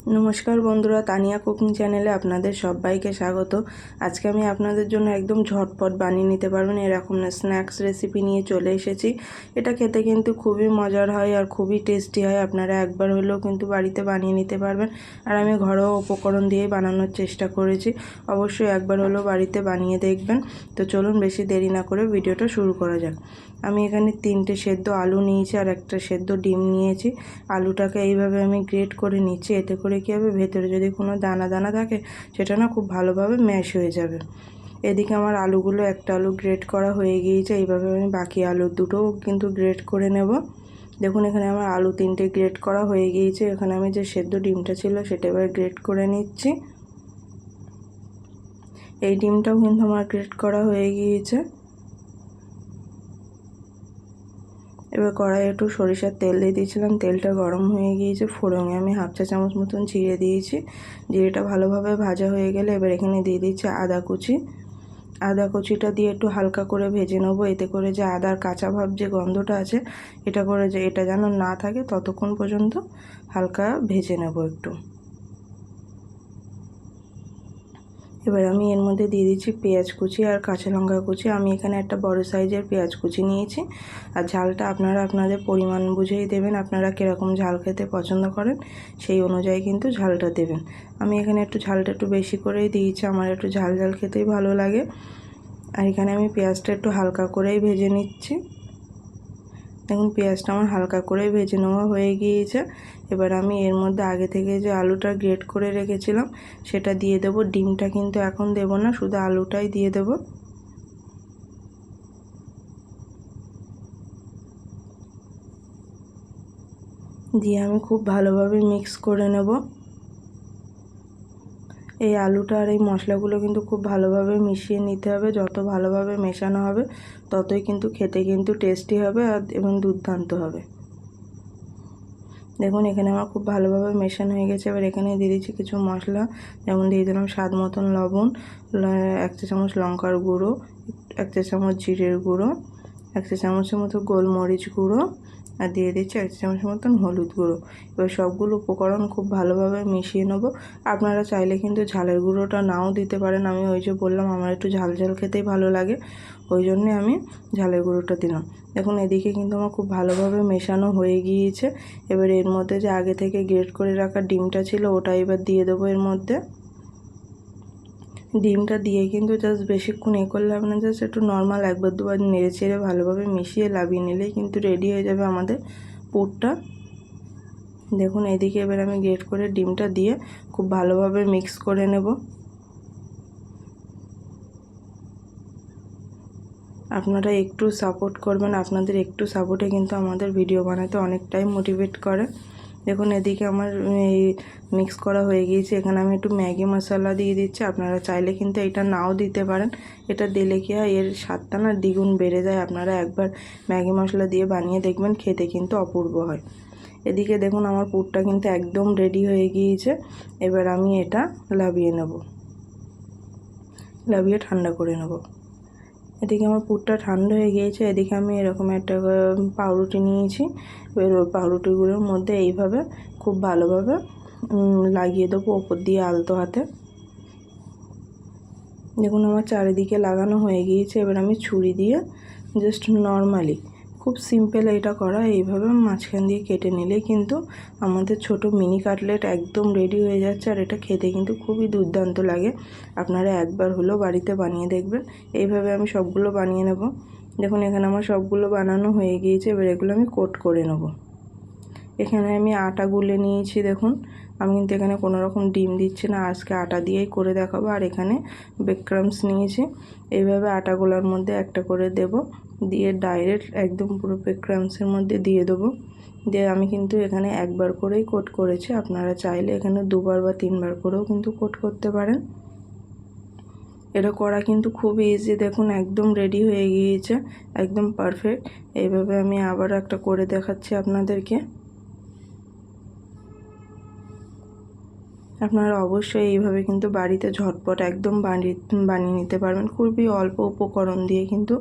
নমস্কার বন্ধুরা, তানিয়া কুকিং চ্যানেলে আপনাদের সবাইকে স্বাগত। আজকে আমি আপনাদের জন্য একদম ঝটপট বানিয়ে নিতে পারবেন এরকম স্ন্যাক্স রেসিপি নিয়ে চলে এসেছি। এটা খেতে কিন্তু খুবই মজার হয় আর খুবই টেস্টি হয়। আপনারা একবার হলেও কিন্তু বাড়িতে বানিয়ে নিতে পারবেন। আর আমি ঘরোয়া উপকরণ দিয়ে বানানোর চেষ্টা করেছি। অবশ্যই একবার হলেও বাড়িতে বানিয়ে দেখবেন। তো চলুন বেশি দেরি না করে ভিডিওটা শুরু করা যাক। আমি এখানে 3টে সেদ্ধ আলু নিয়েছি আর একটা সেদ্ধ ডিম নিয়েছি। আলুটাকে এইভাবে আমি গ্রেট করে নিচ্ছি। এতে করে কী হবে, ভেতরে যদি কোনো দানা দানা থাকে সেটা না খুব ভালোভাবে ম্যাশ হয়ে যাবে। এদিকে আমার আলুগুলো, একটা আলু গ্রেট করা হয়ে গিয়েছে। এইভাবে আমি বাকি আলু দুটোও কিন্তু গ্রেট করে নেব। দেখুন এখানে আমার আলু 3টে গ্রেট করা হয়ে গিয়েছে। এখানে আমি যে সেদ্ধ ডিমটা ছিল সেটা এবার গ্রেট করে নিচ্ছি। এই ডিমটাও কিন্তু আমার গ্রেট করা হয়ে গিয়েছে। এবার কড়াইয়ে একটু সরিষার তেল দিয়ে দিয়েছিলাম। তেলটা গরম হয়ে গিয়েছে। ফোড়নে আমি 1/2 চা চামচ মতন জিরে দিয়েছি। জিরেটা ভালোভাবে ভাজা হয়ে গেলে এবার এখানে দিয়ে দিচ্ছি আদা কুচি। আদা কুচিটা দিয়ে একটু হালকা করে ভেজে নেবো। এতে করে যে আদার কাঁচা ভাব যে গন্ধটা আছে এটা যেন না থাকে, ততক্ষণ পর্যন্ত হালকা ভেজে নেব একটু। এবার আমি এর মধ্যে দিয়ে দিচ্ছি পেঁয়াজ কুচি আর কাঁচা লঙ্কা কুচি। আমি এখানে একটা বড় সাইজের পেঁয়াজ কুচি নিয়েছি। আর ঝালটা আপনারা আপনাদের পরিমাণ বুঝেই দেবেন। আপনারা কীরকম ঝাল খেতে পছন্দ করেন সেই অনুযায়ী কিন্তু ঝালটা দেবেন। আমি এখানে একটু ঝালটা একটু বেশি করেই দিয়েছি, আমার একটু ঝাল ঝাল খেতেই ভালো লাগে। আর এখানে আমি পেঁয়াজটা একটু হালকা করেই ভেজে নিচ্ছি। দেখুন পেঁয়াজটা আমার হালকা করে ভেজে নেওয়া হয়ে গিয়েছে। এবার আমি এর মধ্যে আগে থেকে যে আলুটা গ্রেট করে রেখেছিলাম সেটা দিয়ে দেব। ডিমটা কিন্তু এখন দেব না, শুধু আলুটাই দিয়ে দেব। দিয়ে আমি খুব ভালোভাবে মিক্স করে নেব। এই আলুটা আর এই মশলাগুলো কিন্তু খুব ভালোভাবে মিশিয়ে নিতে হবে। যত ভালোভাবে মেশানো হবে ততই কিন্তু খেতে কিন্তু টেস্টি হবে আর এবং দুর্দান্ত হবে। দেখুন এখানে আমার খুব ভালোভাবে মেশানো হয়ে গেছে। এবার এখানে দিয়ে দিচ্ছি কিছু মশলা, যেমন দিয়ে দিলাম স্বাদ মতন লবণ, 1 চা চামচ লঙ্কার গুঁড়ো, 1 চা চামচ জিরের গুঁড়ো, 1 চা চামচের মতো গোলমরিচ গুঁড়ো, আর দিয়ে দিচ্ছি 1 চা চামচের মতন হলুদ গুঁড়ো। এবার সবগুলো উপকরণ খুব ভালোভাবে মিশিয়ে নেব। আপনারা চাইলে কিন্তু ঝালের গুঁড়োটা নাও দিতে পারেন। আমি ওই যে বললাম আমার একটু ঝাল ঝাল খেতেই ভালো লাগে, ওই জন্যে আমি ঝালের গুঁড়োটা দিলাম। দেখুন এদিকে কিন্তু আমার খুব ভালোভাবে মেশানো হয়ে গিয়েছে। এবার এর মধ্যে যে আগে থেকে গ্রেট করে রাখা ডিমটা ছিল ওটা এবার দিয়ে দেবো এর মধ্যে। ডিমটা দিয়ে কিন্তু জাস্ট বেশিক্ষণ করলে হবে না, জাস্ট একটু নর্মাল একবার দুবার নেড়ে চেড়ে ভালোভাবে মিশিয়ে লাভিয়ে নিলেই কিন্তু রেডি হয়ে যাবে আমাদের পুরটা। দেখুন এদিকে এবার আমি গ্রেট করে ডিমটা দিয়ে খুব ভালোভাবে মিক্স করে নেব। আপনারা একটু সাপোর্ট করবেন, আপনাদের একটু সাপোর্টে কিন্তু আমাদের ভিডিও বানাতে অনেকটাই মোটিভেট করে। দেখুন এদিকে আমার এই মিক্স করা হয়ে গিয়েছে। এখানে আমি একটু ম্যাগি মশলা দিয়ে দিচ্ছি। আপনারা চাইলে কিন্তু এটা নাও দিতে পারেন। এটা দিলে কি হয়, এর স্বাদটা না দ্বিগুণ বেড়ে যায়। আপনারা একবার ম্যাগি মশলা দিয়ে বানিয়ে দেখবেন, খেতে কিন্তু অপূর্ব হয়। এদিকে দেখুন আমার পুরটা কিন্তু একদম রেডি হয়ে গিয়েছে। এবার আমি এটা লাভিয়ে নেব, লাভিয়ে ঠান্ডা করে নেব। এদিকে আমার পুরটা ঠান্ডা হয়ে গিয়েছে। এদিকে আমি এরকম একটা পাউরুটি নিয়েছি। এবার ওই পাউরুটিগুলোর মধ্যে এইভাবে খুব ভালোভাবে লাগিয়ে দেবো ওপর দিয়ে আলতো হাতে। দেখুন আমার চারিদিকে লাগানো হয়ে গিয়েছে। এবার আমি ছুরি দিয়ে জাস্ট নর্মালি, খুব সিম্পল এটা করা, এইভাবে মাঝখান দিয়ে কেটে নিলেই কিন্তু আমাদের ছোট মিনি কাটলেট একদম রেডি হয়ে যাচ্ছে। আর এটা খেতে কিন্তু খুবই দুর্দান্ত লাগে। আপনারা একবার হলেও বাড়িতে বানিয়ে দেখবেন। এইভাবে আমি সবগুলো বানিয়ে নেব। দেখুন এখানে আমার সবগুলো বানানো হয়ে গিয়েছে। এবার এগুলো আমি কোট করে নেব। এখানে আমি আটা গুলে নিয়েছি। দেখুন আমি কিন্তু এখানে কোনো রকম ডিম দিচ্ছি না, আজকে আটা দিয়েই করে দেখাবো। আর এখানে ব্রেড ক্রাম্বস নিয়েছি। এইভাবে আটাগুলোর মধ্যে একটা করে দেব, দিয়ে ডাইরেক্ট একদম পুরো ব্রেড ক্রাম্বসের মধ্যে দিয়ে দেবো। দিয়ে আমি কিন্তু এখানে একবার করেই কোট করেছি। আপনারা চাইলে এখানে 2বার বা 3বার করেও কিন্তু কোট করতে পারেন। এটা করা কিন্তু খুব ইজি। দেখুন একদম রেডি হয়ে গিয়েছে, একদম পারফেক্ট। এইভাবে আমি আবার একটা করে দেখাচ্ছি আপনাদেরকে। আপনারা অবশ্যই এইভাবে কিন্তু বাড়িতে ঝটপট একদম বানিয়ে নিতে পারবেন। খুবই অল্প উপকরণ দিয়ে কিন্তু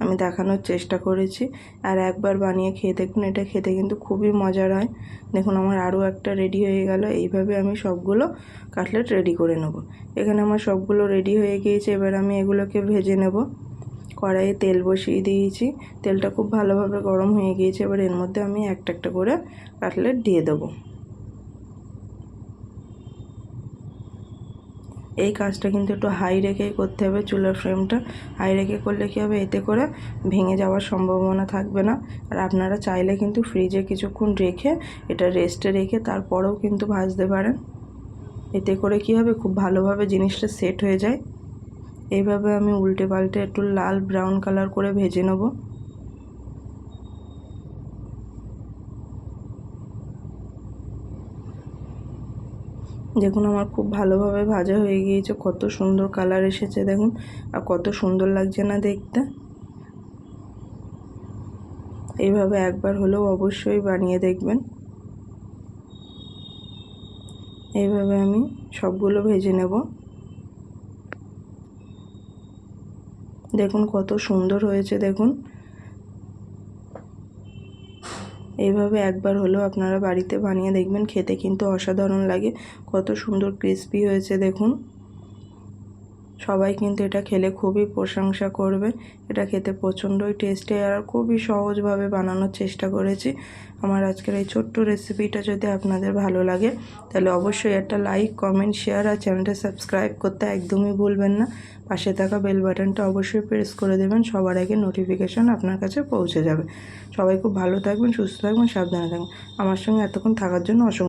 আমি দেখানোর চেষ্টা করেছি। আর একবার বানিয়ে খেয়ে দেখুন, এটা খেতে কিন্তু খুবই মজার হয়। দেখুন আমার আরও একটা রেডি হয়ে গেল। এইভাবে আমি সবগুলো কাটলেট রেডি করে নেব। এখানে আমার সবগুলো রেডি হয়ে গিয়েছে। এবার আমি এগুলোকে ভেজে নেব। কড়াইয়ে তেল বসিয়ে দিয়েছি, তেলটা খুব ভালোভাবে গরম হয়ে গিয়েছে। এবার এর মধ্যে আমি একটা একটা করে কাটলেট দিয়ে দেবো। এই কাজটা কিন্তু একটু হাই রেখেই করতে হবে। চুলার ফ্লেমটা হাই রেখে করলে কী হবে, এতে করে ভেঙে যাওয়ার সম্ভাবনা থাকবে না। আর আপনারা চাইলে কিন্তু ফ্রিজে কিছুক্ষণ রেখে এটা রেস্টে রেখে তারপরেও কিন্তু ভাজতে পারেন। এতে করে কী হবে, খুব ভালোভাবে জিনিসটা সেট হয়ে যায়। এইভাবে আমি উল্টে পাল্টে একটু লাল ব্রাউন কালার করে ভেজে নেব। দেখুন আমার খুব ভালোভাবে ভাজা হয়ে গিয়েছে, কত সুন্দর কালার এসেছে দেখুন, আর কত সুন্দর লাগছে না দেখতে। এইভাবে একবার হলেও অবশ্যই বানিয়ে দেখবেন। এইভাবে আমি সবগুলো ভেজে নেব। দেখুন কত সুন্দর হয়েছে দেখুন। এইভাবে একবার হলেও আপনারা বাড়িতে বানিয়ে দেখবেন, খেতে কিন্তু অসাধারণ লাগে। কত সুন্দর ক্রিস্পি হয়েছে দেখুন। সবাই কিন্তু এটা খেলে খুবই প্রশংসা করবে। এটা খেতে প্রচণ্ডই টেস্টি আর খুবই সহজভাবে বানানোর চেষ্টা করেছি। আমার আজকের এই ছোট্ট রেসিপিটা যদি আপনাদের ভালো লাগে তাহলে অবশ্যই একটা লাইক, কমেন্ট, শেয়ার আর চ্যানেলটা সাবস্ক্রাইব করতে একদমই ভুলবেন না। পাশে থাকা বেল বাটনটা অবশ্যই প্রেস করে দেবেন, সবার আগে নোটিফিকেশান আপনার কাছে পৌঁছে যাবে। সবাই খুব ভালো থাকবেন, সুস্থ থাকবেন, সাবধানে থাকবেন। আমার সঙ্গে এতক্ষণ থাকার জন্য অসংখ্য